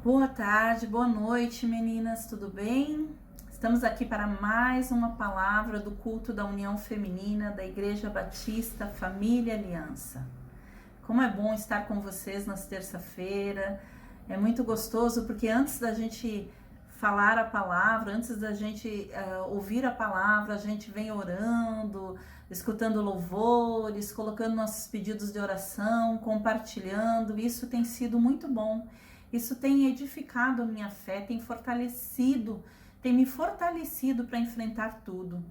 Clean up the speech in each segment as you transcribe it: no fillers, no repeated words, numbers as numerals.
Boa tarde, boa noite, meninas, tudo bem? Estamos aqui para mais uma palavra do culto da União Feminina da Igreja Batista Família Aliança. Como é bom estar com vocês nas terça-feira. É muito gostoso porque antes da gente falar a palavra, antes da gente ouvir a palavra, a gente vem orando, escutando louvores, colocando nossos pedidos de oração, compartilhando. Isso tem sido muito bom. Isso tem edificado a minha fé, tem me fortalecido para enfrentar tudo.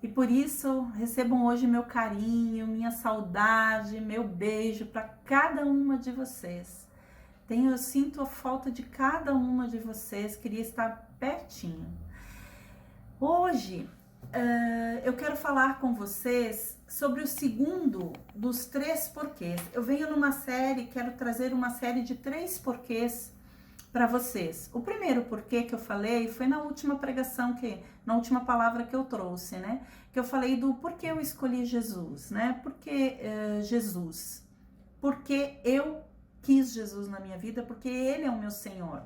E por isso, recebam hoje meu carinho, minha saudade, meu beijo para cada uma de vocês. Eu sinto a falta de cada uma de vocês, queria estar pertinho. Hoje, eu quero falar com vocês sobre o segundo dos 3 porquês. Eu venho numa série, quero trazer uma série de 3 porquês para vocês. O primeiro porquê que eu falei foi na última pregação, na última palavra que eu trouxe, né? Que eu falei do porquê eu escolhi Jesus, né? Porque Jesus, porque eu quis Jesus na minha vida, porque Ele é o meu Senhor.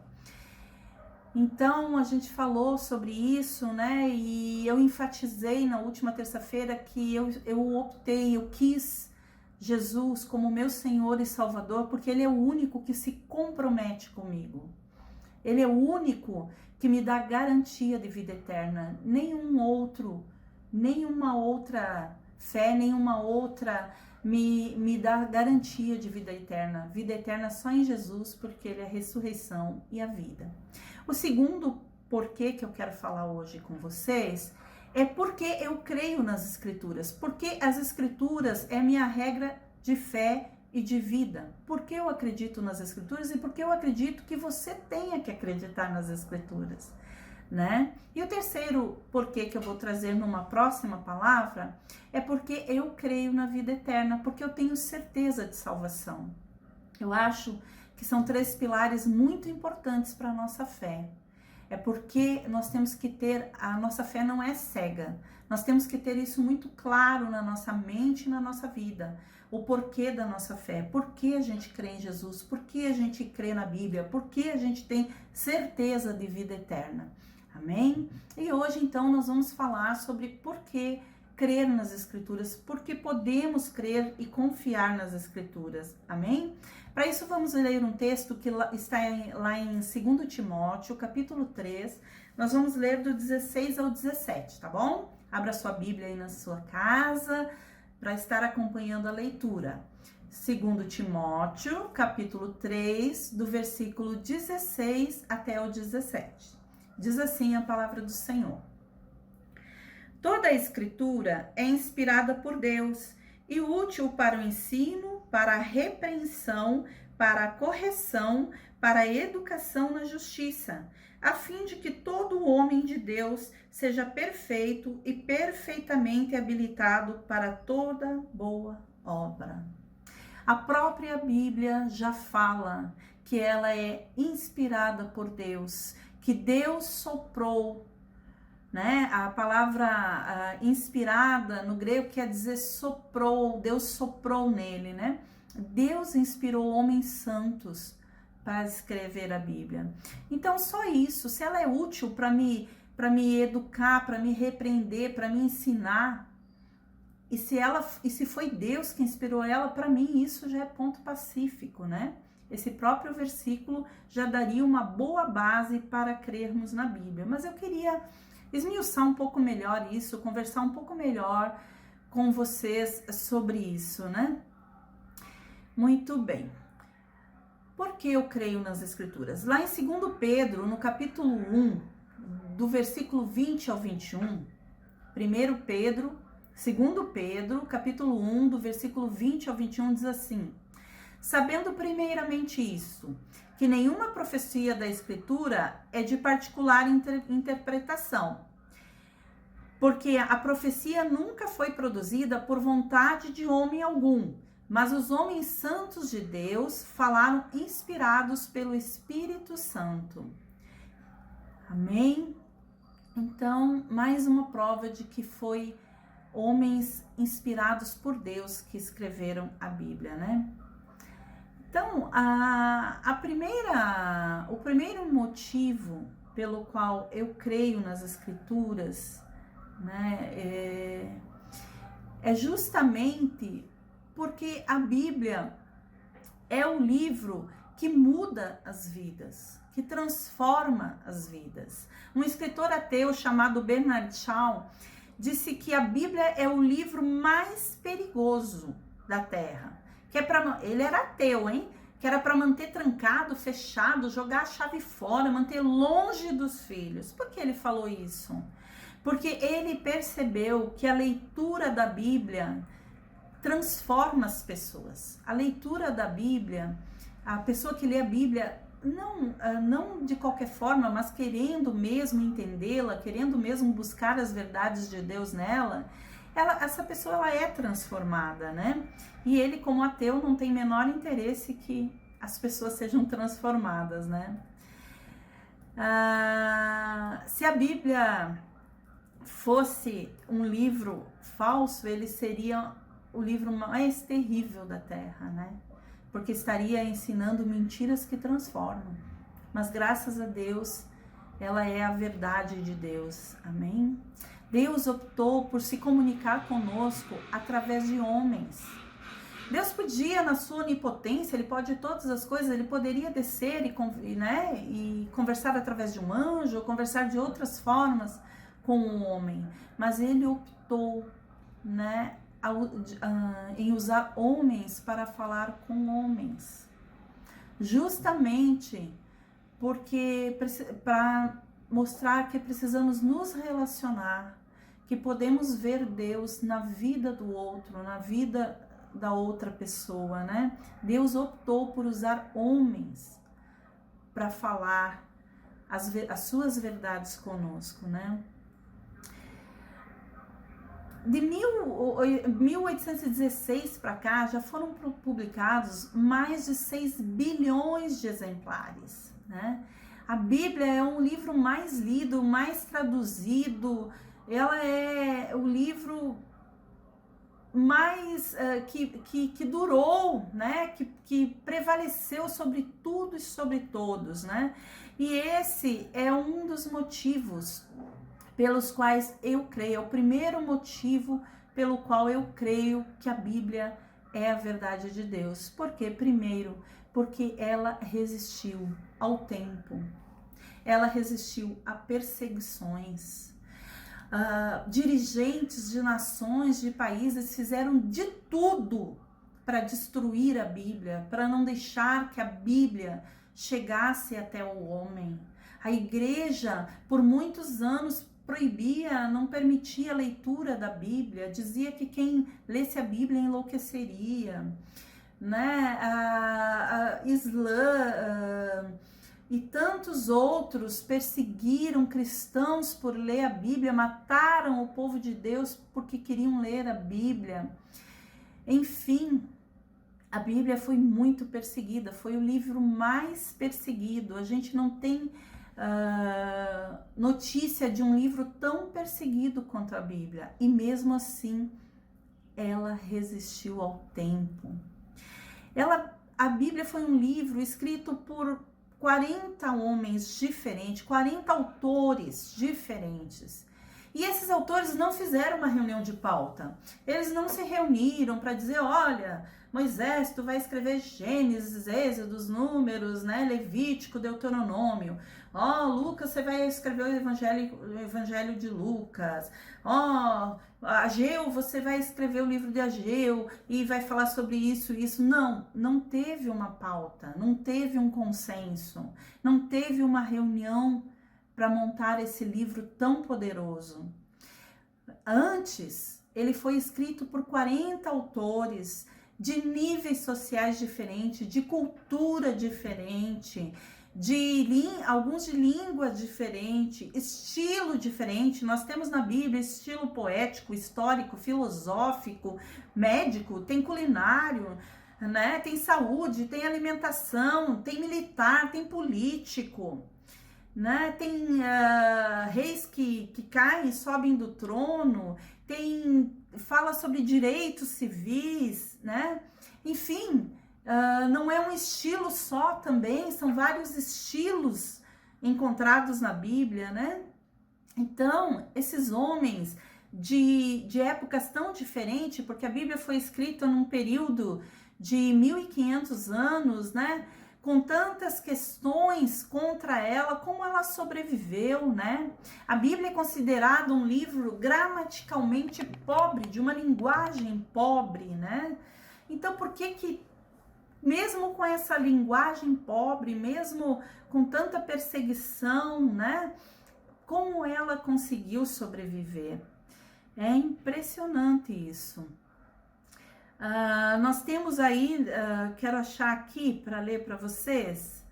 Então a gente falou sobre isso, né? E eu enfatizei na última terça-feira que eu quis Jesus como meu Senhor e Salvador, porque Ele é o único que se compromete comigo. Ele é o único que me dá garantia de vida eterna. Nenhuma outra fé, nenhuma outra me dá garantia de vida eterna. Vida eterna só em Jesus, porque Ele é a ressurreição e a vida. O segundo porquê que eu quero falar hoje com vocês é porque eu creio nas Escrituras. Porque as Escrituras é minha regra de fé e de vida. Porque eu acredito nas Escrituras e porque eu acredito que você tenha que acreditar nas Escrituras, né? E o terceiro porquê que eu vou trazer numa próxima palavra é porque eu creio na vida eterna, porque eu tenho certeza de salvação. Eu acho que são 3 pilares muito importantes para a nossa fé. É porque nós temos que ter, a nossa fé não é cega. Nós temos que ter isso muito claro na nossa mente e na nossa vida. O porquê da nossa fé, por que a gente crê em Jesus, por que a gente crê na Bíblia, por que a gente tem certeza de vida eterna. Amém? E hoje então nós vamos falar sobre por que crer nas Escrituras, porque podemos crer e confiar nas Escrituras. Amém? Para isso vamos ler um texto que está lá em 2 Timóteo, capítulo 3. Nós vamos ler do 16 ao 17, tá bom? Abra sua Bíblia aí na sua casa para estar acompanhando a leitura. 2 Timóteo, capítulo 3, do versículo 16 até o 17. Diz assim a palavra do Senhor. Toda a Escritura é inspirada por Deus e útil para o ensino, para a repreensão, para a correção, para a educação na justiça, a fim de que todo homem de Deus seja perfeito e perfeitamente habilitado para toda boa obra. A própria Bíblia já fala que ela é inspirada por Deus, que Deus soprou, né? A palavra inspirada no grego quer dizer soprou, Deus soprou nele, né? Deus inspirou homens santos para escrever a Bíblia. Então, só isso, se ela é útil para me educar, para me repreender, para me ensinar, e se foi Deus que inspirou ela, para mim isso já é ponto pacífico, né? Esse próprio versículo já daria uma boa base para crermos na Bíblia. Mas eu queria esmiuçar um pouco melhor isso, conversar um pouco melhor com vocês sobre isso, né? Muito bem. Por que eu creio nas Escrituras? Lá em 2 Pedro, no capítulo 1, do versículo 20 ao 21, 2 Pedro, capítulo 1, do versículo 20 ao 21, diz assim: sabendo primeiramente isso, que nenhuma profecia da Escritura é de particular interpretação, porque a profecia nunca foi produzida por vontade de homem algum, mas os homens santos de Deus falaram inspirados pelo Espírito Santo. Amém? Então, mais uma prova de que foi homens inspirados por Deus que escreveram a Bíblia, né? Então, o primeiro motivo pelo qual eu creio nas Escrituras, né, é justamente porque a Bíblia é o livro que muda as vidas, que transforma as vidas. Um escritor ateu chamado Bernard Shaw disse que a Bíblia é o livro mais perigoso da Terra. Ele era ateu, hein? Que era para manter trancado, fechado, jogar a chave fora, manter longe dos filhos. Por que ele falou isso? Porque ele percebeu que a leitura da Bíblia transforma as pessoas. A leitura da Bíblia, a pessoa que lê a Bíblia, não de qualquer forma, mas querendo mesmo entendê-la, querendo mesmo buscar as verdades de Deus nela, essa pessoa ela é transformada, né? E ele, como ateu, não tem menor interesse que as pessoas sejam transformadas, né? Se a Bíblia fosse um livro falso, ele seria o livro mais terrível da Terra, né? Porque estaria ensinando mentiras que transformam. Mas graças a Deus, ela é a verdade de Deus. Amém? Deus optou por se comunicar conosco através de homens. Deus podia, na sua onipotência, ele pode todas as coisas, ele poderia descer e conversar através de um anjo, ou conversar de outras formas com o homem. Mas ele optou, né, em usar homens para falar com homens. Justamente porque para mostrar que precisamos nos relacionar, que podemos ver Deus na vida do outro, na vida da outra pessoa, né? Deus optou por usar homens para falar as suas verdades conosco, né? De 1816 para cá, já foram publicados mais de 6 bilhões de exemplares, né? A Bíblia é um livro mais lido, mais traduzido, ela é o livro mais que durou, né? Que prevaleceu sobre tudo e sobre todos, né? E esse é um dos motivos pelos quais eu creio, é o primeiro motivo pelo qual eu creio que a Bíblia é a verdade de Deus. Por quê? Primeiro, porque ela resistiu ao tempo, ela resistiu a perseguições. Dirigentes de nações, de países fizeram de tudo para destruir a Bíblia, para não deixar que a Bíblia chegasse até o homem. A igreja, por muitos anos, proibia, não permitia a leitura da Bíblia, dizia que quem lesse a Bíblia enlouqueceria, né? Islã e tantos outros perseguiram cristãos por ler a Bíblia, mataram o povo de Deus porque queriam ler a Bíblia. Enfim, a Bíblia foi muito perseguida, foi o livro mais perseguido. A gente não tem notícia de um livro tão perseguido quanto a Bíblia, e mesmo assim ela resistiu ao tempo. A Bíblia foi um livro escrito por 40 homens diferentes, 40 autores diferentes. E esses autores não fizeram uma reunião de pauta. Eles não se reuniram para dizer, olha, Moisés, tu vai escrever Gênesis, Êxodos, Números, né, Levítico, Deuteronômio. Lucas, você vai escrever o Evangelho de Lucas. Ageu, você vai escrever o livro de Ageu e vai falar sobre isso e isso. Não teve uma pauta, não teve um consenso, não teve uma reunião para montar esse livro tão poderoso. Antes, ele foi escrito por 40 autores de níveis sociais diferentes, de cultura diferente, alguns de língua diferente, estilo diferente. Nós temos na Bíblia estilo poético, histórico, filosófico, médico, tem culinário, né? Tem saúde, tem alimentação, tem militar, tem político, né? Tem reis que caem e sobem do trono, fala sobre direitos civis, né? Enfim, não é um estilo só também, são vários estilos encontrados na Bíblia, né? Então, esses homens de épocas tão diferentes, porque a Bíblia foi escrita num período de 1500 anos, né? Com tantas questões contra ela, como ela sobreviveu, né? A Bíblia é considerada um livro gramaticalmente pobre, de uma linguagem pobre, né? Então, por que mesmo com essa linguagem pobre, mesmo com tanta perseguição, né? Como ela conseguiu sobreviver? É impressionante isso. Nós temos aí, quero achar aqui para ler para vocês.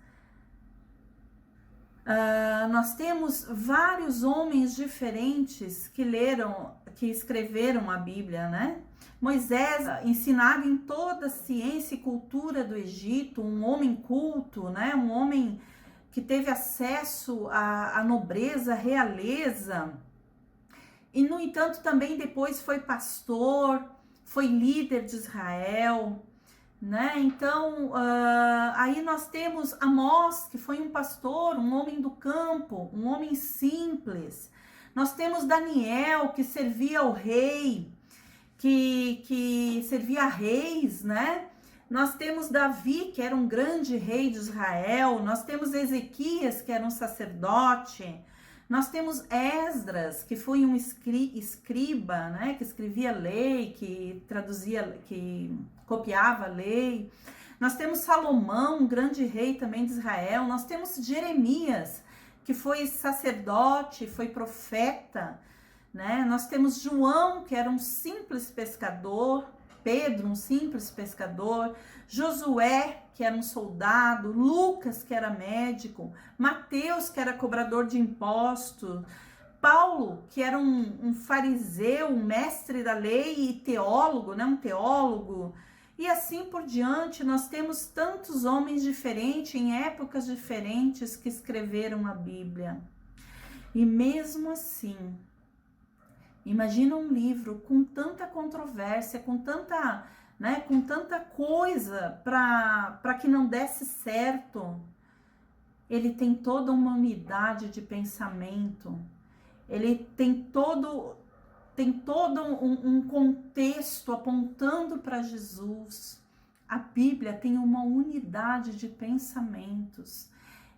Nós temos vários homens diferentes que escreveram a Bíblia, né? Moisés, ensinado em toda a ciência e cultura do Egito, um homem culto, né? Um homem que teve acesso à nobreza, à realeza, e no entanto também depois foi pastor, foi líder de Israel, né? Então, aí nós temos Amós, que foi um pastor, um homem do campo, um homem simples. Nós temos Daniel, que servia ao rei, que servia a reis, né? Nós temos Davi, que era um grande rei de Israel. Nós temos Ezequias, que era um sacerdote. Nós temos Esdras, que foi um escriba, né? Que escrevia lei, que traduzia, que copiava a lei. Nós temos Salomão, um grande rei também de Israel. Nós temos Jeremias, que foi sacerdote, foi profeta, né? Nós temos João, que era um simples pescador. Pedro, um simples pescador. Josué, que era um soldado. Lucas, que era médico. Mateus, que era cobrador de impostos. Paulo, que era um fariseu, um mestre da lei e teólogo, né? Um teólogo. E assim por diante, nós temos tantos homens diferentes, em épocas diferentes, que escreveram a Bíblia. E mesmo assim, imagina um livro com tanta controvérsia, com tanta, né, com tanta coisa para que não desse certo. Ele tem toda uma unidade de pensamento. Ele tem todo um contexto apontando para Jesus. A Bíblia tem uma unidade de pensamentos.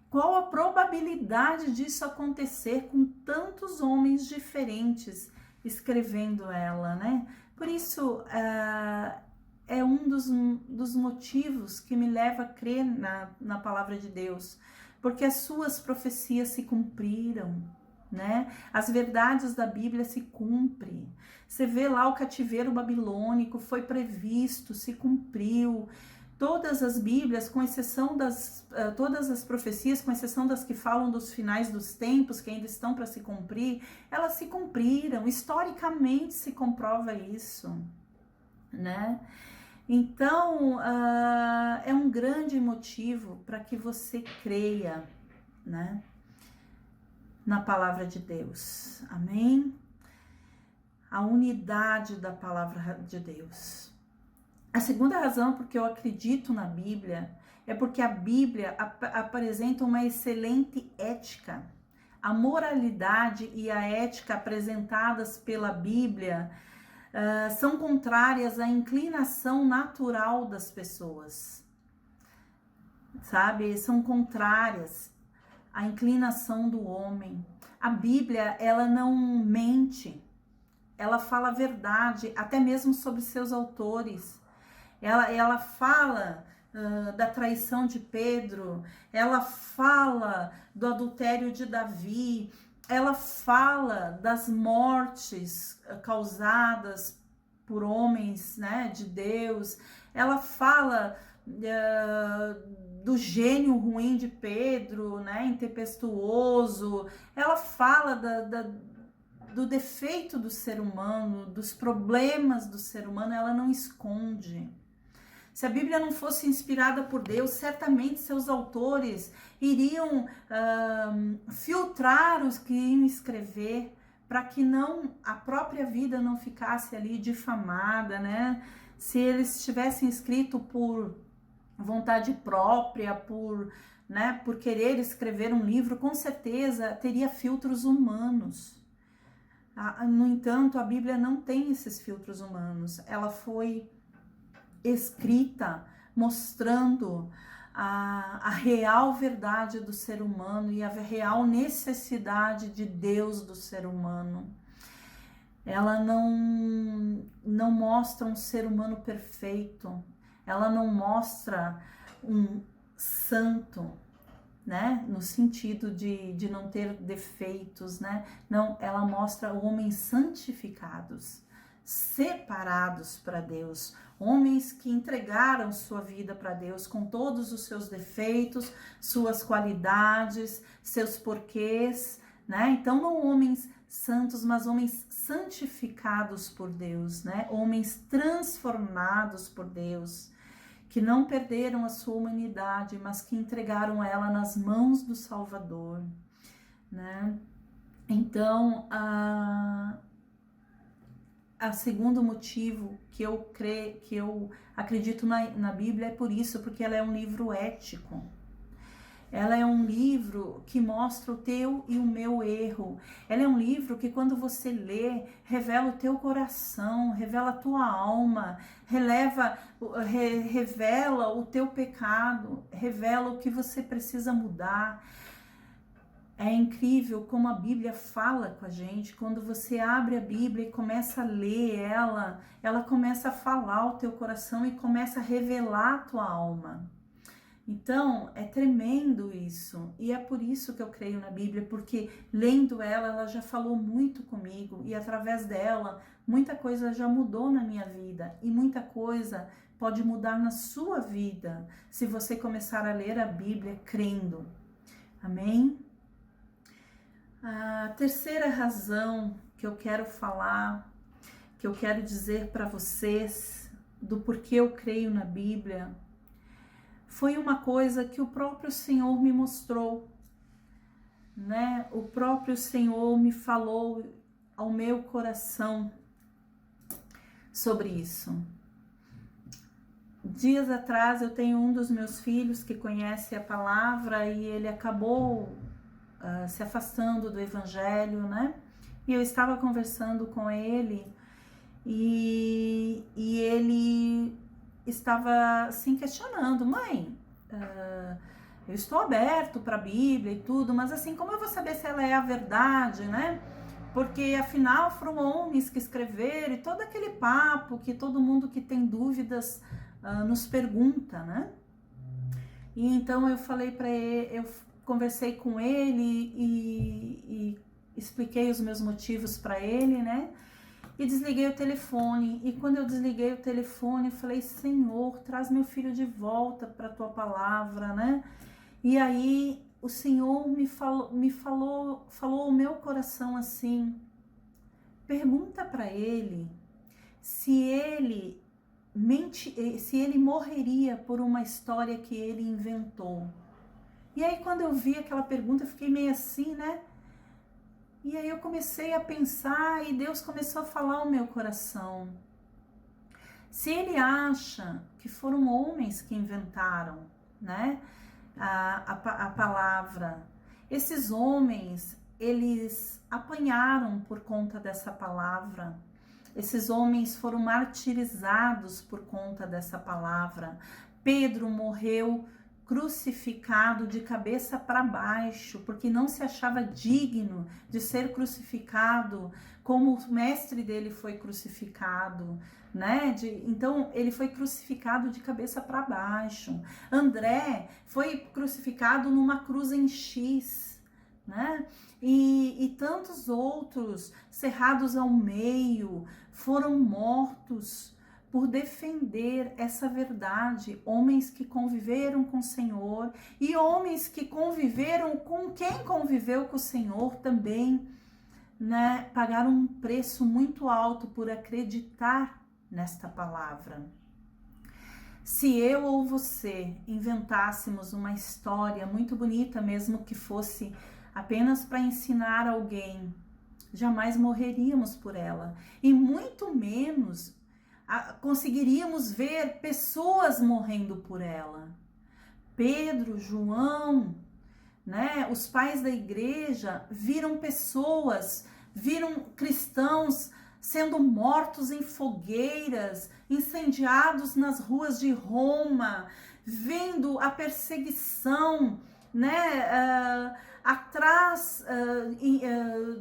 Qual a probabilidade disso acontecer com tantos homens diferentes escrevendo ela, né? Por isso, é um dos motivos que me leva a crer na palavra de Deus, porque as suas profecias se cumpriram, né? As verdades da Bíblia se cumprem. Você vê lá o cativeiro babilônico, foi previsto, se cumpriu. Todas as Bíblias, com exceção todas as profecias, com exceção das que falam dos finais dos tempos, que ainda estão para se cumprir, elas se cumpriram. Historicamente se comprova isso, né? Então, é um grande motivo para que você creia, né? Na palavra de Deus. Amém? A unidade da palavra de Deus. A segunda razão porque eu acredito na Bíblia é porque a Bíblia apresenta uma excelente ética. A moralidade e a ética apresentadas pela Bíblia são contrárias à inclinação natural das pessoas, sabe? São contrárias à inclinação do homem. A Bíblia, ela não mente, ela fala a verdade, até mesmo sobre seus autores. Ela fala da traição de Pedro, ela fala do adultério de Davi, ela fala das mortes causadas por homens, né, de Deus, ela fala do gênio ruim de Pedro, né, intempestuoso, ela fala do defeito do ser humano, dos problemas do ser humano, ela não esconde. Se a Bíblia não fosse inspirada por Deus, certamente seus autores iriam filtrar os que iam escrever, para que a própria vida não ficasse ali difamada, né? Se eles tivessem escrito por vontade própria, por querer escrever um livro, com certeza teria filtros humanos. No entanto, a Bíblia não tem esses filtros humanos. Ela foi escrita mostrando a real verdade do ser humano e a real necessidade de Deus do ser humano. Ela não mostra um ser humano perfeito, ela não mostra um santo, né? No sentido de não ter defeitos, né? Não, ela mostra homens santificados, separados para Deus, homens que entregaram sua vida para Deus com todos os seus defeitos, suas qualidades, seus porquês, né? Então não homens santos, mas homens santificados por Deus, né? Homens transformados por Deus, que não perderam a sua humanidade, mas que entregaram ela nas mãos do Salvador, né? Então, a segundo motivo que eu acredito na Bíblia é por isso, porque ela é um livro ético. Ela é um livro que mostra o teu e o meu erro. Ela é um livro que, quando você lê, revela o teu coração, revela a tua alma, revela o teu pecado, revela o que você precisa mudar. É incrível como a Bíblia fala com a gente. Quando você abre a Bíblia e começa a ler ela começa a falar ao teu coração e começa a revelar a tua alma. Então, é tremendo isso, e é por isso que eu creio na Bíblia, porque lendo ela já falou muito comigo, e através dela, muita coisa já mudou na minha vida, e muita coisa pode mudar na sua vida, se você começar a ler a Bíblia crendo. Amém? A terceira razão que eu quero falar, que eu quero dizer para vocês, do porquê eu creio na Bíblia, foi uma coisa que o próprio Senhor me mostrou, né? O próprio Senhor me falou ao meu coração sobre isso. Dias atrás eu tenho um dos meus filhos que conhece a palavra e ele acabou se afastando do Evangelho, né? E eu estava conversando com ele e ele estava assim questionando: mãe, eu estou aberto para a Bíblia e tudo, mas assim, como eu vou saber se ela é a verdade, né? Porque afinal foram homens que escreveram, e todo aquele papo que todo mundo que tem dúvidas nos pergunta, né? E então eu falei para ele, eu conversei com ele e expliquei os meus motivos para ele, né? E desliguei o telefone. E quando eu desliguei o telefone, eu falei: Senhor, traz meu filho de volta para a tua palavra, né? E aí o Senhor me falou ao meu coração assim: pergunta para ele se ele morreria por uma história que ele inventou. E aí quando eu vi aquela pergunta, eu fiquei meio assim, né? E aí eu comecei a pensar e Deus começou a falar ao meu coração. Se ele acha que foram homens que inventaram, né, a palavra, esses homens, eles apanharam por conta dessa palavra. Esses homens foram martirizados por conta dessa palavra. Pedro morreu crucificado de cabeça para baixo, porque não se achava digno de ser crucificado como o mestre dele foi crucificado, né? Então ele foi crucificado de cabeça para baixo. André foi crucificado numa cruz em X, né? E tantos outros, cerrados ao meio, foram mortos por defender essa verdade. Homens que conviveram com o Senhor e homens que conviveram com quem conviveu com o Senhor também, né? Pagaram um preço muito alto por acreditar nesta palavra. Se eu ou você inventássemos uma história muito bonita, mesmo que fosse apenas para ensinar alguém, jamais morreríamos por ela, e muito menos conseguiríamos ver pessoas morrendo por ela. Pedro, João, né, os pais da igreja viram pessoas, viram cristãos sendo mortos em fogueiras, incendiados nas ruas de Roma, vendo a perseguição, né, atrás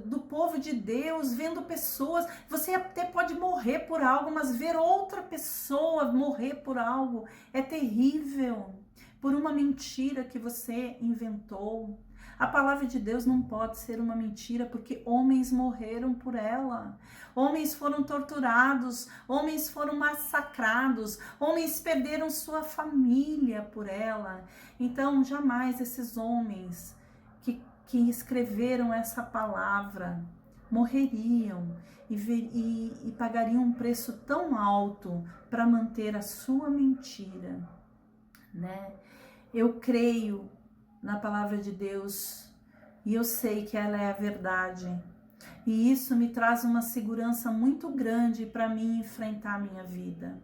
do povo de Deus, vendo pessoas. Você até pode morrer por algo, mas ver outra pessoa morrer por algo é terrível. Por uma mentira que você inventou. A palavra de Deus não pode ser uma mentira, porque homens morreram por ela. Homens foram torturados, homens foram massacrados, homens perderam sua família por ela. Então, jamais esses homens que escreveram essa palavra morreriam e pagariam um preço tão alto para manter a sua mentira, né? Eu creio na palavra de Deus e eu sei que ela é a verdade. E isso me traz uma segurança muito grande para mim enfrentar a minha vida.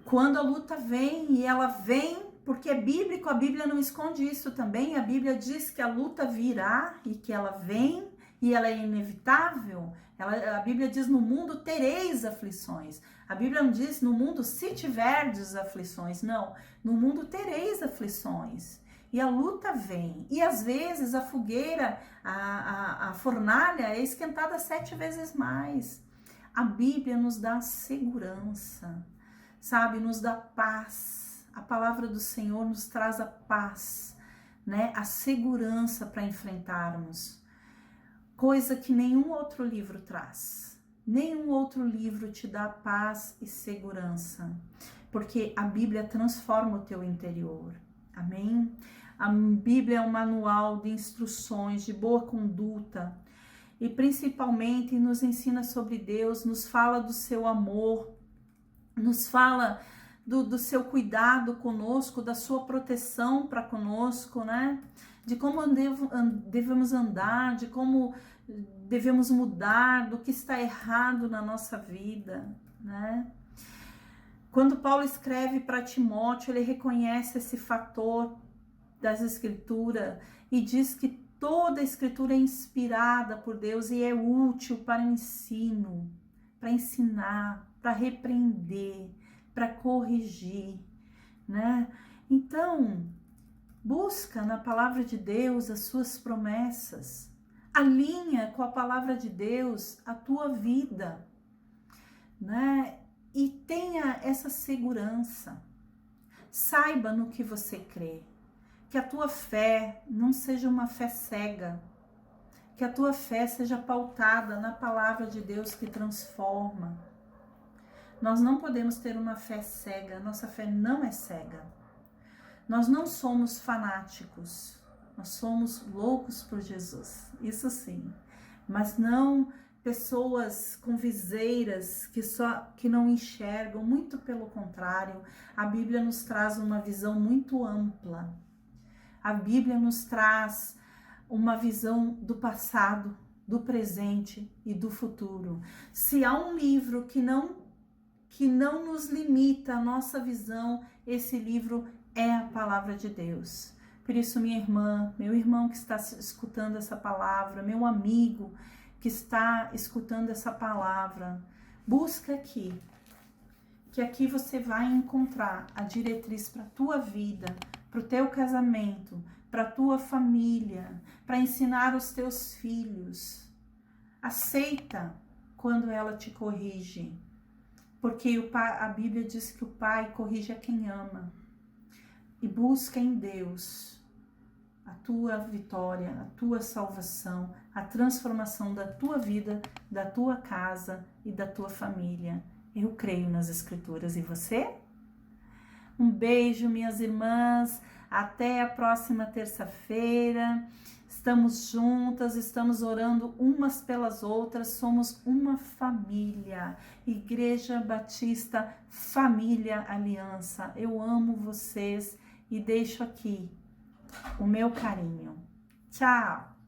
Quando a luta vem, e ela vem porque é bíblico, a Bíblia não esconde isso também. A Bíblia diz que a luta virá e que ela vem e ela é inevitável. A Bíblia diz: no mundo tereis aflições. A Bíblia não diz no mundo se tiverdes aflições. Não, no mundo tereis aflições. E a luta vem. E às vezes a fogueira, a fornalha é esquentada 7 vezes mais. A Bíblia nos dá segurança, sabe? Nos dá paz. A palavra do Senhor nos traz a paz, né? A segurança para enfrentarmos. Coisa que nenhum outro livro traz. Nenhum outro livro te dá paz e segurança, porque a Bíblia transforma o teu interior. Amém? A Bíblia é um manual de instruções, de boa conduta, e principalmente nos ensina sobre Deus, nos fala do seu amor, nos fala do seu cuidado conosco, da sua proteção para conosco, né? De como devemos andar, de como devemos mudar, do que está errado na nossa vida, né? Quando Paulo escreve para Timóteo, ele reconhece esse fator das Escrituras e diz que toda a Escritura é inspirada por Deus e é útil para o ensino, para ensinar, para repreender, para corrigir, né? Então, busca na palavra de Deus as suas promessas, alinha com a palavra de Deus a tua vida, né? E tenha essa segurança. Saiba no que você crê. Que a tua fé não seja uma fé cega. Que a tua fé seja pautada na palavra de Deus que transforma. Nós não podemos ter uma fé cega. Nossa fé não é cega. Nós não somos fanáticos. Nós somos loucos por Jesus. Isso sim. Mas não pessoas com viseiras que não enxergam, muito pelo contrário. A Bíblia nos traz uma visão muito ampla. A Bíblia nos traz uma visão do passado, do presente e do futuro. Se há um livro que não nos limita a nossa visão, esse livro é a palavra de Deus. Por isso, minha irmã, meu irmão que está escutando essa palavra, meu amigo que está escutando essa palavra, busca aqui, que aqui você vai encontrar a diretriz para a tua vida, para o teu casamento, para a tua família, para ensinar os teus filhos. Aceita quando ela te corrige, porque a Bíblia diz que o Pai corrige a quem ama. E busca em Deus a tua vitória, a tua salvação, a transformação da tua vida, da tua casa e da tua família. Eu creio nas Escrituras. E você? Um beijo, minhas irmãs. Até a próxima terça-feira. Estamos juntas, estamos orando umas pelas outras. Somos uma família. Igreja Batista Família Aliança. Eu amo vocês e deixo aqui o meu carinho. Tchau!